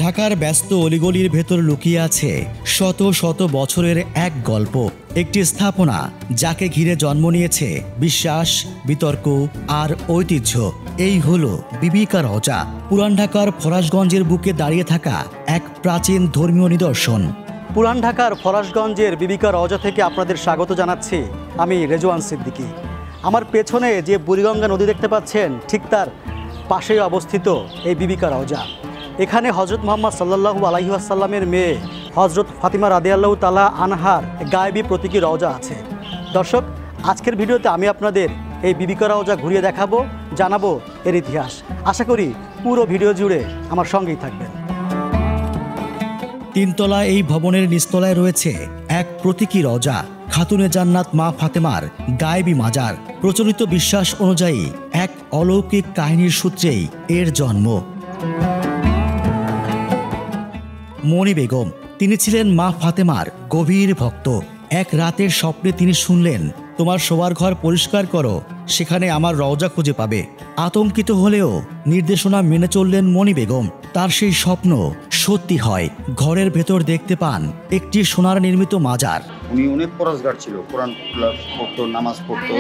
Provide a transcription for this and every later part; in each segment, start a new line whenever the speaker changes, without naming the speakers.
ঢাকার ব্যস্ত অলিগলির ভেতর লুকিয়ে আছে শত শত বছরের এক গল্প, একটি স্থাপনা যাকে ঘিরে জন্ম নিয়েছে বিশ্বাস, বিতর্ক আর ঐতিহ্য। এই হলো বিবিকা রওজা, পুরান ঢাকার ফরাশগঞ্জের বুকে দাঁড়িয়ে থাকা এক প্রাচীন ধর্মীয় নিদর্শন। পুরান ঢাকার ফরাশগঞ্জের বিবিকা রওজা থেকে আপনাদের স্বাগত জানাচ্ছি আমি রেজওয়ান সিদ্দিকী। আমার পেছনে যে বুড়িগঙ্গা নদী দেখতে পাচ্ছেন, ঠিক তার পাশেই অবস্থিত এই বিবিকা রওজা। এখানে হজরত মুহাম্মদ সাল্লাল্লাহু আলাইহি ওয়াসাল্লামের মেয়ে হজরত ফাতিমা রাদিয়াল্লাহু তাআলা আনহার গায়েবী প্রতীকী রওজা আছে। দর্শক, আজকের ভিডিওতে আমি আপনাদের এই বিবিকা রওজা ঘুরিয়ে দেখাবো, জানাবো এর ইতিহাস। আশা করি পুরো ভিডিও জুড়ে আমার সঙ্গেই থাকবেন। তিনতলা এই ভবনের নিচতলায় রয়েছে এক প্রতীকী রওজা, খাতুনে জান্নাত মা ফাতেমার গায়েবী মাজার। প্রচলিত বিশ্বাস অনুযায়ী এক অলৌকিক কাহিনীর সূত্রেই এর জন্ম। মনি বেগম, তিনি ছিলেন মা ফাতেমার গভীর ভক্ত। এক রাতের স্বপ্নে তিনি শুনলেন, তোমার শোবার ঘর পরিষ্কার করো, সেখানে আমার রওজা খুঁজে পাবে। আতঙ্কিত হলেও নির্দেশনা মেনে চললেন মনি বেগম। তার সেই স্বপ্ন সত্যি হয়। ঘরের ভেতর দেখতে পান একটি সোনার নির্মিত মাজার।
উনি অনেক পরশগার ছিল, কোরআন পড়তো, নামাজ পড়তো।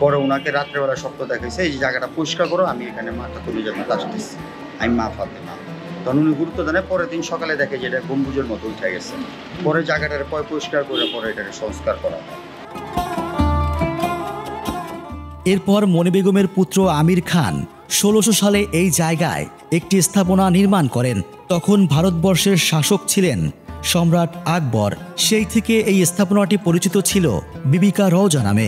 পরে ওনাকে রাত্রেবেলা স্বপ্ন দেখাইছে, এই জায়গাটা পরিষ্কার করো, আমি এখানে মাথা তুলে যাবো, আসতেছি, আমি মা ফাতেমা। তখন উনি গুরুত্ব দেন। পরের দিন সকালে দেখে যে এটা গম্বুজের মতো উঠে গেছে। পরে জায়গাটার পরিষ্কার করে পরে এটাকে সংস্কার করা হয়।
এরপর মনি বেগমের পুত্র আমির খান ১৬০০ সালে এই জায়গায় একটি স্থাপনা নির্মাণ করেন। তখন ভারতবর্ষের শাসক ছিলেন সম্রাট আকবর। সেই থেকে এই স্থাপনাটি পরিচিত ছিল বিবিকা রওজা নামে।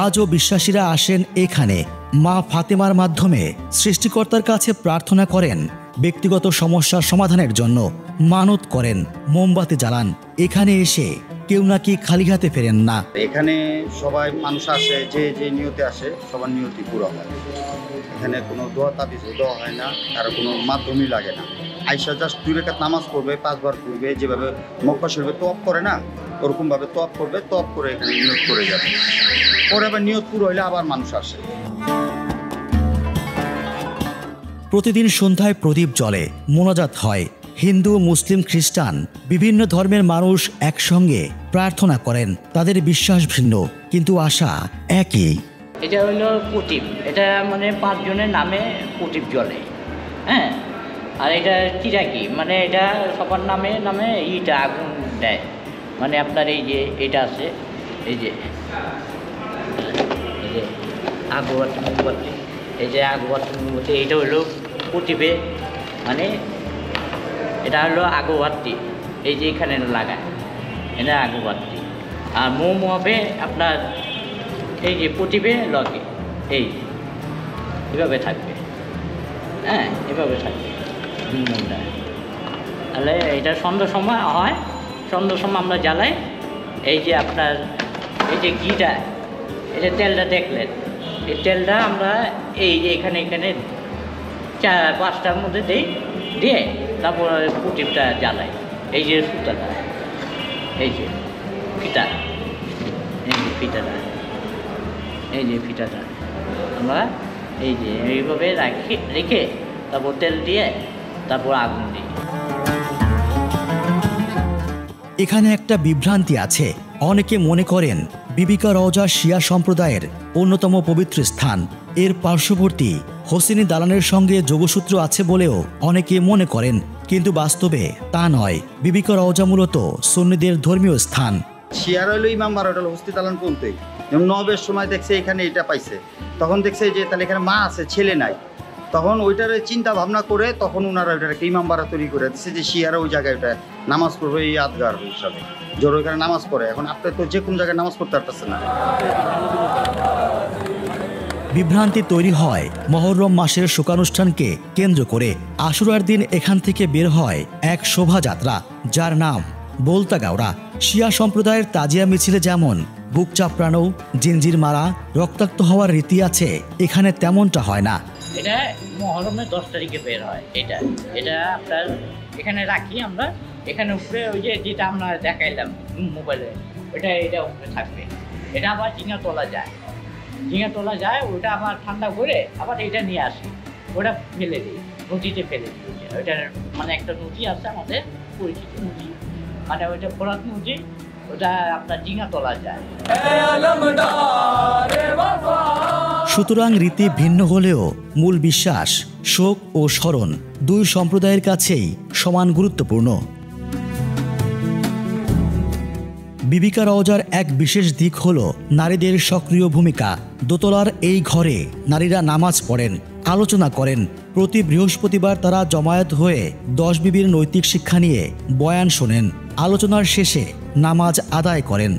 আজও বিশ্বাসীরা আসেন এখানে মা ফাতেমার মাধ্যমে সৃষ্টিকর্তার কাছে প্রার্থনা করেন, ব্যক্তিগত সমস্যার সমাধানের জন্য মানত করেন, মোমবাতি জ্বালান। এখানে এসে কেউ নাকি খালি হাতে ফেরেন না।
এখানে সবাই মানুষ আসে, যে যে নিয়তে আসে সবার নিয়তি পুরো হয়। এখানে কোনো দোয়া তাবিজ দেওয়া হয় না, কারো কোনো মাধ্যমই লাগে না। আইসা জাস্ট 2 রাকাত নামাজ পড়বে, 5 বার করবে, যেভাবে মক্কা শরীফে তওয়াফ করে না, ওরকমভাবে তওয়াফ করবে, তওয়াফ করে এখানে নিয়ত করে যাবে। পরে আবার নিয়ত পুরো হইলে আবার মানুষ আসে।
প্রতিদিন সন্ধ্যায় প্রদীপ জ্বলে, মোনাজাত হয়। হিন্দু, মুসলিম, খ্রিস্টান বিভিন্ন ধর্মের মানুষ একসঙ্গে প্রার্থনা করেন। তাদের বিশ্বাস ভিন্ন কিন্তু আশা একই।
এটা হলো প্রদীপ, এটা মানে 5 জনের নামে প্রদীপ জ্বলে। হ্যাঁ, আর এটা চিরাকি, মানে এটা সবার নামে নামে ইটা আগুন দেয়। মানে আপনার এই যে এটা আছে, এই যে আগরবাতি, মোমবাতি, এই যে আগরবাতি মোমবাতি, এইটা হলো প্রদীপে, মানে এটা হলো আগরবাতি, এই যে এখানে লাগায়, এটা আগরবাতি। আর মোম হবে আপনার এই যে প্রদীপে লগে, এই এভাবে থাকবে। হ্যাঁ, এভাবে থাকবে মোমটা। তাহলে এটা সন্ধ্যার সময় হয়, সন্ধ্যার সময় আমরা জ্বালাই। এই যে আপনার এই যে ঘিটা, এই যে তেলটা দেখলেন, এই তেলটা আমরা এই যে এখানে এখানে 4-5টার মধ্যে দিই, দিয়ে তারপর প্রদীপটা জ্বালাই। এই যে সুতাটা, এই যে ফিতা, এই যে ফিতাটা, এই যে ফিতাটা আমরা এই যে এইভাবে রেখে তারপর তেল দিয়ে তারপর আগুন দিই।
এখানে একটা বিভ্রান্তি আছে। অনেকে মনে করেন বিবিকা রওজা শিয়া সম্প্রদায়ের অন্যতম পবিত্র স্থান। এর পার্শ্ববর্তী হোসেনি দালানের সঙ্গে যোগসূত্র আছে বলেও অনেকে মনে করেন, কিন্তু বাস্তবে তা নয়। বিবিকা রওজা মূলত সুন্নিদের ধর্মীয় স্থান।
শিয়ার হইলো ইমাম বারোটা হস্তি দালান পর্যন্তই। যেমন নবের সময় দেখছে এখানে এটা পাইছে, তখন দেখছে যে তাহলে এখানে মা আছে, ছেলে নাই, তখন ওইটার চিন্তা ভাবনা করে তখন ওনারা ওইটার একটা ইমাম বাড়া তৈরি করে দিচ্ছে যে শিয়ারা ওই জায়গায় ওটা নামাজ পড়বে, এই আদগার হিসাবে জোর ওইখানে নামাজ পড়ে। এখন আপনি তো যে কোনো জায়গায় নামাজ পড়তে পারতেছেন না।
বিভ্রান্তি তৈরি হয় মহররম মাসের শোকানুষ্ঠানকে কেন্দ্র করে। আশুরার দিন এখান থেকে বের হয় এক শোভাযাত্রা, যার নাম বলতা গাওরা। শিয়া সম্প্রদায়ের তাজিয়া মিছিলে যেমন বুক চাপড়ানো, জিঞ্জির মারা, রক্তাক্ত হওয়ার রীতি আছে, এখানে তেমনটা হয় না।
এটা মহরমের 10 তারিখে বের হয়। এটা এটা আপনার এখানে রাখি আমরা, এখানে উপরে ওই যে যেটা আমরা দেখাইলাম মোবাইলে, এটা উপরে থাকবে। এটা আবার ঝিঙা তোলা যায়, ওটা আবার ঠান্ডা করে আবার এটা নিয়ে আসি। ওটা ফেলে দিই, নদীতে ফেলে দিই। ওইটার মানে একটা নদী আছে আমাদের পরিচিত নদী, মানে ওইটা ফোরাত নদী, ওটা আপনার ডিঙা তোলা যায়।
সুতরাং রীতি ভিন্ন হলেও মূল বিশ্বাস, শোক ও স্মরণ দুই সম্প্রদায়ের কাছেই সমান গুরুত্বপূর্ণ। বিবিকা রওজার এক বিশেষ দিক হল নারীদের সক্রিয় ভূমিকা। দোতলার এই ঘরে নারীরা নামাজ পড়েন, আলোচনা করেন। প্রতি বৃহস্পতিবার তারা জমায়েত হয়ে 10 বিবির নৈতিক শিক্ষা নিয়ে বয়ান শোনেন, আলোচনার শেষে নামাজ আদায় করেন।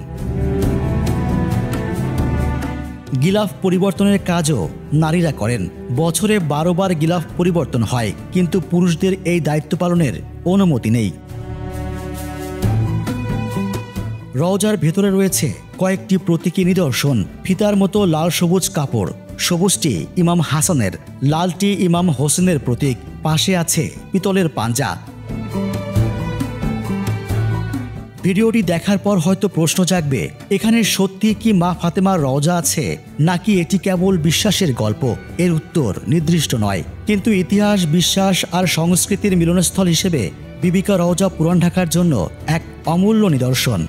গিলাফ পরিবর্তনের কাজও নারীরা করেন। বছরে 12 বার গিলাফ পরিবর্তন হয়, কিন্তু পুরুষদের এই দায়িত্ব পালনের অনুমতি নেই। রওজার ভেতরে রয়েছে কয়েকটি প্রতীকী নিদর্শন। ফিতার মতো লাল সবুজ কাপড়, সবুজটি ইমাম হাসানের, লালটি ইমাম হোসেনের প্রতীক। পাশে আছে পিতলের পাঞ্জা। ভিডিওটি দেখার পর হয়তো প্রশ্ন জাগবে, এখানে সত্যি কি মা ফাতেমার রওজা আছে, নাকি এটি কেবল বিশ্বাসের গল্প? এর উত্তর নির্দিষ্ট নয়, কিন্তু ইতিহাস, বিশ্বাস আর সংস্কৃতির মিলনস্থল হিসেবে বিবিকা রওজা পুরান ঢাকার জন্য এক অমূল্য নিদর্শন।